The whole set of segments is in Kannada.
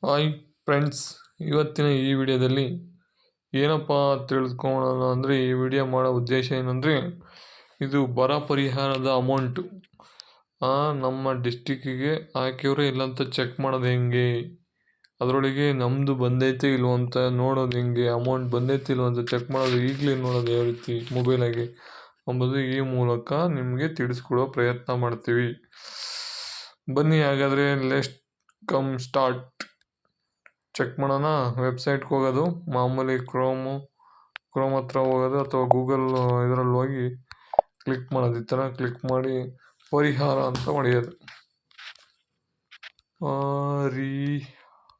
ಹಾಯ್ ಫ್ರೆಂಡ್ಸ್, ಇವತ್ತಿನ ಈ ವಿಡಿಯೋದಲ್ಲಿ ಏನಪ್ಪ ತಿಳ್ಕೊಳ್ಳೋಣ ಅಂದರೆ, ಈ ವಿಡಿಯೋ ಮಾಡೋ ಉದ್ದೇಶ ಏನಂದರೆ, ಇದು ಬರ ಪರಿಹಾರದ ಅಮೌಂಟು ನಮ್ಮ ಡಿಸ್ಟಿಕ್ಕಿಗೆ ಹಾಕಿವ್ರೆ ಇಲ್ಲ ಅಂತ ಚೆಕ್ ಮಾಡೋದು ಹೆಂಗೆ, ಅದರೊಳಗೆ ನಮ್ಮದು ಬಂದೈತೆ ಇಲ್ವ ಅಂತ ನೋಡೋದು ಹೆಂಗೆ, ಅಮೌಂಟ್ ಬಂದೈತೆ ಇಲ್ವ ಅಂತ ಚೆಕ್ ಮಾಡೋದು ಈಗಲೇ ನೋಡೋದು ಯಾವ ರೀತಿ ಮೊಬೈಲಾಗೆ ಎಂಬುದು ಈ ಮೂಲಕ ನಿಮಗೆ ತಿಳಿಸ್ಕೊಡೋ ಪ್ರಯತ್ನ ಮಾಡ್ತೀವಿ. ಬನ್ನಿ ಹಾಗಾದರೆ ಲೆಟ್ಸ್ ಕಮ್ ಸ್ಟಾರ್ಟ್. ಚೆಕ್ ಮಾಡೋಣ. ವೆಬ್ಸೈಟ್ಗೆ ಹೋಗೋದು, ಮಾಮೂಲಿ ಕ್ರೋಮ್ ಹತ್ರ ಹೋಗೋದು ಅಥವಾ ಗೂಗಲ್ ಇದರಲ್ಲಿ ಹೋಗಿ ಕ್ಲಿಕ್ ಮಾಡೋದು. ಈ ಥರ ಕ್ಲಿಕ್ ಮಾಡಿ ಪರಿಹಾರ ಅಂತ ಹೊಡೆಯೋದು.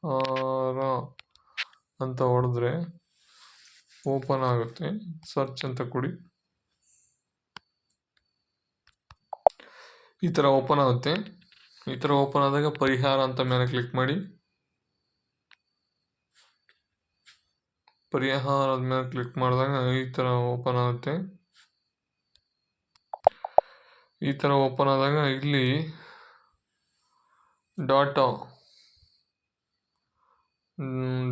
ಪರಿಹಾರ ಅಂತ ಹೊಡೆದ್ರೆ ಓಪನ್ ಆಗುತ್ತೆ. ಸರ್ಚ್ ಅಂತ ಕೊಡಿ. ಈ ಥರ ಓಪನ್ ಆಗುತ್ತೆ. ಈ ಥರ ಓಪನ್ ಆದಾಗ ಪರಿಹಾರ ಅಂತ ಮೇಲೆ ಕ್ಲಿಕ್ ಮಾಡಿ. ಪರಿಹಾರದ ಮೇಲೆ ಕ್ಲಿಕ್ ಮಾಡಿದಾಗ ಈ ಥರ ಓಪನ್ ಆಗುತ್ತೆ. ಈ ಥರ ಓಪನ್ ಆದಾಗ ಇಲ್ಲಿ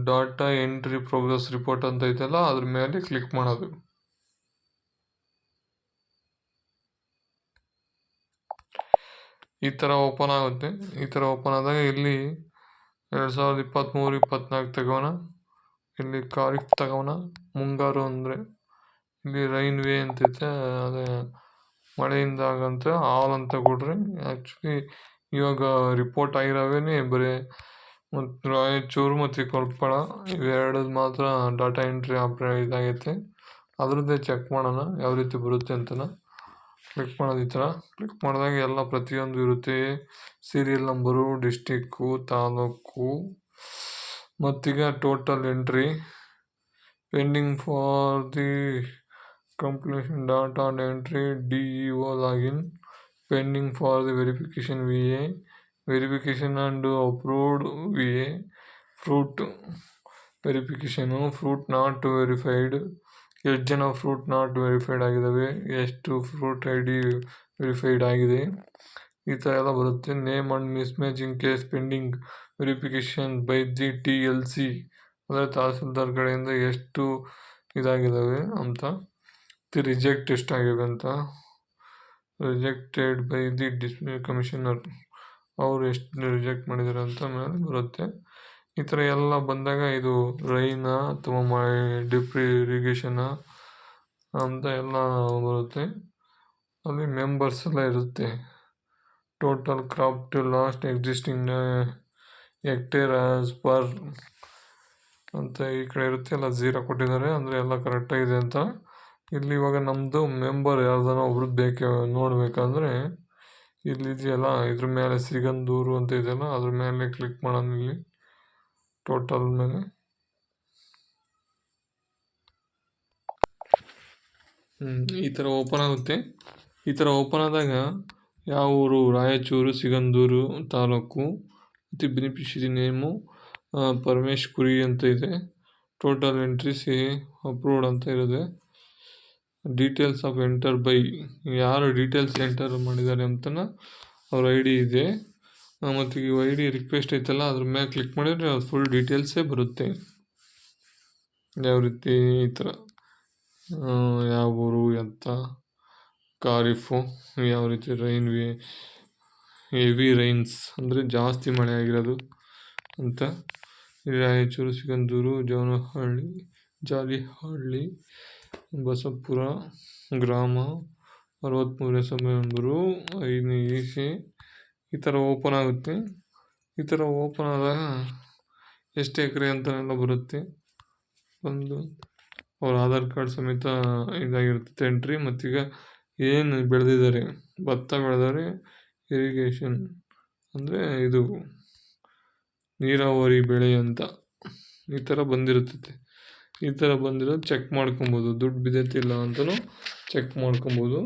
ಡಾಟಾ ಎಂಟ್ರಿ ಪ್ರೋಗ್ರೆಸ್ ರಿಪೋರ್ಟ್ ಅಂತ ಐತಲ್ಲ, ಅದ್ರ ಮೇಲೆ ಕ್ಲಿಕ್ ಮಾಡೋದು. ಈ ಥರ ಓಪನ್ ಆಗುತ್ತೆ. ಈ ಥರ ಓಪನ್ ಆದಾಗ ಇಲ್ಲಿ 2023-24 ತಗೋಣ. ಇಲ್ಲಿ ಖಾರಿಫ್ ತಗೋಣ. ಮುಂಗಾರು ಅಂದರೆ ಇಲ್ಲಿ ರೈನ್ವೇ ಅಂತೈತೆ, ಅದೇ ಮಳೆಯಿಂದ ಆಗಂತ ಆಲ್ ಅಂತ ಕೊಡ್ರಿ. ಆ್ಯಕ್ಚುಲಿ ಇವಾಗ ರಿಪೋರ್ಟ್ ಆಗಿರೋವೇನೆ ಬರೀ ಮತ್ತು ರಾಯಚೂರು ಮತ್ತು ಕೊಪ್ಪಳ ಇವೆರಡದು ಮಾತ್ರ ಡಾಟಾ ಎಂಟ್ರಿ ಇದಾಗೈತೆ. ಅದ್ರದ್ದೇ ಚೆಕ್ ಮಾಡೋಣ ಯಾವ ರೀತಿ ಬರುತ್ತೆ ಅಂತನ. ಕ್ಲಿಕ್ ಮಾಡೋದು. ಈ ಥರ ಕ್ಲಿಕ್ ಮಾಡಿದಾಗ ಎಲ್ಲ ಪ್ರತಿಯೊಂದು ಇರುತ್ತೆ. ಸೀರಿಯಲ್ ನಂಬರು, ಡಿಸ್ಟಿಕ್ಕು, ತಾಲೂಕು, ಮತ್ತೀಗ total entry, pending for the completion data entry, DEO login, pending for the verification VA, verification and approved VA, fruit verification, fruit not verified, ಎಷ್ಟು ಜನ ಫ್ರೂಟ್ ನಾಟ್ ವೆರಿಫೈಡ್ ಆಗಿದ್ದಾವೆ, ಎಷ್ಟು ಫ್ರೂಟ್ ID ವೆರಿಫೈಡ್ ಆಗಿದೆ, ಈ ಥರ ಎಲ್ಲ ಬರುತ್ತೆ. Name and mismatch in case pending verification by the TLC, ಅಂದರೆ ತಹಸೀಲ್ದಾರ್ ಕಡೆಯಿಂದ ಎಷ್ಟು ಇದಾಗಿದ್ದಾವೆ ಅಂತ. ರಿಜೆಕ್ಟ್ ಎಷ್ಟಾಗಿವೆ ಅಂತ, ರಿಜೆಕ್ಟೆಡ್ ಬೈ ದಿ ಕಮಿಷನರ್, ಅವರು ಎಷ್ಟು ರಿಜೆಕ್ಟ್ ಮಾಡಿದ್ದಾರೆ ಅಂತ ಮೇಲೆ ಬರುತ್ತೆ. ಈ ಥರ ಎಲ್ಲ ಬಂದಾಗ ಇದು ರೈನ ಅಥವಾ ಡ್ರಿಪ್ ಇರಿಗೇಷನ ಅಂತ ಎಲ್ಲ ಬರುತ್ತೆ. ಅಲ್ಲಿ ಮೆಂಬರ್ಸ್ ಎಲ್ಲ ಇರುತ್ತೆ. Total crop to last existing hectare as per ಅಂತ ಈ ಕಡೆ ಇರುತ್ತೆ. ಎಲ್ಲ 0 ಕೊಟ್ಟಿದ್ದಾರೆ, ಅಂದರೆ ಎಲ್ಲ ಕರೆಕ್ಟಾಗಿದೆ ಅಂತ. ಇಲ್ಲಿ ಇವಾಗ ನಮ್ಮದು ಮೆಂಬರ್ ಯಾರ್ದಾನ ಒಬ್ರದ್ದು ನೋಡಬೇಕಂದ್ರೆ ಇಲ್ಲಿದೆಯಲ್ಲ, ಇದ್ರ ಮೇಲೆ ಸಿಗಂದೂರು ಅಂತ ಇದೆಯಲ್ಲ, ಅದ್ರ ಮೇಲೆ ಕ್ಲಿಕ್ ಮಾಡೋಣ. ಇಲ್ಲಿ ಟೋಟಲ್ ಮೇಲೆ ಈ ಥರ ಓಪನ್ ಆಗುತ್ತೆ. ಈ ಥರ ಓಪನ್ ಆದಾಗ ಯಾವ ಊರು, ರಾಯಚೂರು, ಸಿಗಂದೂರು ತಾಲೂಕು, ಮತ್ತು ಬೆನಿಫಿಷರಿ ನೇಮು ಪರಮೇಶ್ ಕುರಿ ಅಂತ ಇದೆ. ಟೋಟಲ್ ಎಂಟ್ರೀಸ್ ಅಪ್ರೂವ್ಡ್ ಅಂತ ಇರುತ್ತೆ. ಡೀಟೇಲ್ಸ್ ಆಫ್ ಎಂಟರ್ ಬೈ, ಯಾರು ಡೀಟೇಲ್ಸ್ ಎಂಟರ್ ಮಾಡಿದ್ದಾರೆ ಅಂತನ ಅವ್ರ ID ಇದೆ. ಮತ್ತು ಈ ID ರಿಕ್ವೆಸ್ಟ್ ಐತಲ್ಲ, ಅದ್ರ ಮೇಲೆ ಕ್ಲಿಕ್ ಮಾಡಿದರೆ ಅದು ಫುಲ್ ಡೀಟೇಲ್ಸೇ ಬರುತ್ತೆ. ಯಾವ ರೀತಿ ಈ ಥರ ಯಾವ ಊರು ಅಂತ, ಖಾರಿಫು ಯಾವ ರೀತಿ, ರೈನ್ವೇ ಹೆವಿ ರೈನ್ಸ್ ಅಂದರೆ ಜಾಸ್ತಿ ಮಳೆ ಆಗಿರೋದು ಅಂತ, ರಾಯಚೂರು, ಸಿಗಂದೂರು, ಜವನಹಳ್ಳಿ, ಜಾಲಿಹಳ್ಳಿ, ಬಸಪುರ ಗ್ರಾಮ, 63 ಮೆಂಬರು, 5ನೇ EC. ಈ ಥರ ಓಪನ್ ಆಗುತ್ತೆ. ಈ ಥರ ಓಪನ್ ಆದಾಗ ಎಷ್ಟು ಎಕರೆ ಅಂತೆಲ್ಲ ಬರುತ್ತೆ. ಒಂದು ಅವ್ರ ಆಧಾರ್ ಕಾರ್ಡ್ ಸಮೇತ ಇದಾಗಿರುತ್ತೆ ಎಂಟ್ರಿ. ಮತ್ತೀಗ ಏನು ಬೆಳೆದಿದ್ದಾರೆ, ಭತ್ತ ಬೆಳೆದರೆ ಇರಿಗೇಷನ್ ಅಂದರೆ ಇದು ನೀರಾವರಿ ಬೆಳೆ ಅಂತ ಈ ಥರ ಬಂದಿರುತ್ತೆ. ಈ ಥರ ಬಂದಿರೋದು ಚೆಕ್ ಮಾಡ್ಕೊಬೋದು. ದುಡ್ಡು ಬಿದ್ದೈತಿಲ್ಲ ಅಂತಲೂ ಚೆಕ್ ಮಾಡ್ಕೊಬೋದು.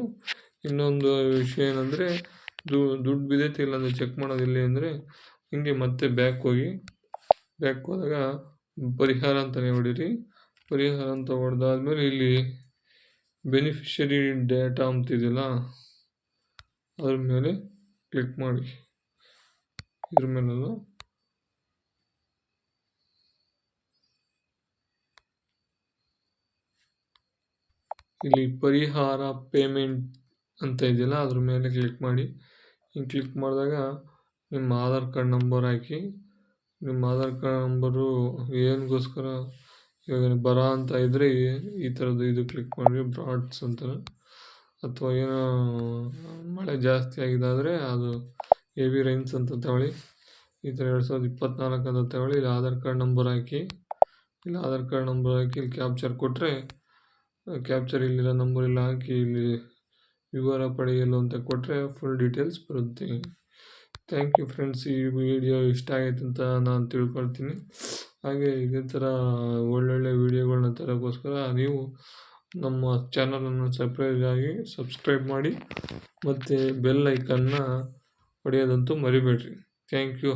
ಇನ್ನೊಂದು ವಿಷಯ ಏನಂದರೆ, ದುಡ್ಡು ಬಿದ್ದೈತಿಲ್ಲ ಅಂದರೆ ಚೆಕ್ ಮಾಡೋದಿಲ್ಲ ಅಂದರೆ ಹಿಂಗೆ ಮತ್ತೆ ಬ್ಯಾಕ್ ಹೋದಾಗ ಪರಿಹಾರ ಅಂತಲೇ ಹೊಡೀರಿ. ಪರಿಹಾರ ಅಂತ ಹೊಡೆದಾದ್ಮೇಲೆ ಇಲ್ಲಿ ಬೆನಿಫಿಷರಿ ಡೇಟಾ ಅಂತಿದೆಯಲ್ಲ, ಅದ್ರ ಮೇಲೆ ಕ್ಲಿಕ್ ಮಾಡಿ. ಇದ್ರ ಮೇಲೆಲ್ಲ ಇಲ್ಲಿ ಪರಿಹಾರ ಪೇಮೆಂಟ್ ಅಂತ ಇದೆಯಲ್ಲ ಅದ್ರ ಮೇಲೆ ಕ್ಲಿಕ್ ಮಾಡಿ. ಹಿಂಗೆ ಕ್ಲಿಕ್ ಮಾಡಿದಾಗ ನಿಮ್ಮ ಆಧಾರ್ ಕಾರ್ಡ್ ನಂಬರ್ ಹಾಕಿ. ನಿಮ್ಮ ಆಧಾರ್ ಕಾರ್ಡ್ ನಂಬರು ಏನಗೋಸ್ಕರ ಇವಾಗ ಬರ ಅಂತ ಇದ್ದರೆ ಈ ಥರದ್ದು ಇದು ಕ್ಲಿಕ್ ಮಾಡಿ ಬ್ರಾಡ್ಸ್ ಅಂತಾರೆ. ಅಥವಾ ಏನೋ ಮಳೆ ಜಾಸ್ತಿ ಆಗಿದ್ದಾದರೆ ಅದು ಹೆವಿ ರೈನ್ಸ್ ಅಂತ ತಗೊಳ್ಳಿ. ಈ ಥರ 2024 ಅಂತ ತಗೊಳ್ಳಿ. ಇಲ್ಲಿ ಆಧಾರ್ ಕಾರ್ಡ್ ನಂಬರ್ ಹಾಕಿ. ಇಲ್ಲಿ ಆಧಾರ್ ಕಾರ್ಡ್ ನಂಬರ್ ಹಾಕಿ ಇಲ್ಲಿ ಕ್ಯಾಪ್ಚರ್ ಕೊಟ್ಟರೆ ಕ್ಯಾಪ್ಚರ್ ಇಲ್ಲಿರೋ ನಂಬರ್ ಇಲ್ಲ ಹಾಕಿ ಇಲ್ಲಿ ವಿವರ ಪಡೆಯಲು ಅಂತ ಕೊಟ್ಟರೆ ಫುಲ್ ಡೀಟೇಲ್ಸ್ ಬರುತ್ತೆ. Thank you friends. ಈ ವಿಡಿಯೋ ಇಷ್ಟ ಆಯಿತು ಅಂತ ನಾನು ತಿಳ್ಕೊಳ್ತೀನಿ. ಹಾಗೆ ಇದೇ ಥರ ಒಳ್ಳೊಳ್ಳೆ ವಿಡಿಯೋಗಳನ್ನ ತರೋಕ್ಕೋಸ್ಕರ ನೀವು ನಮ್ಮ ಚಾನಲನ್ನು ಸಬ್ಸ್ಕ್ರೈಬ್ ಮಾಡಿ ಮತ್ತು ಬೆಲ್ ಐಕನ್ನ ಹೊಡೆಯೋದಂತೂ ಮರಿಬೇಡ್ರಿ. Thank you.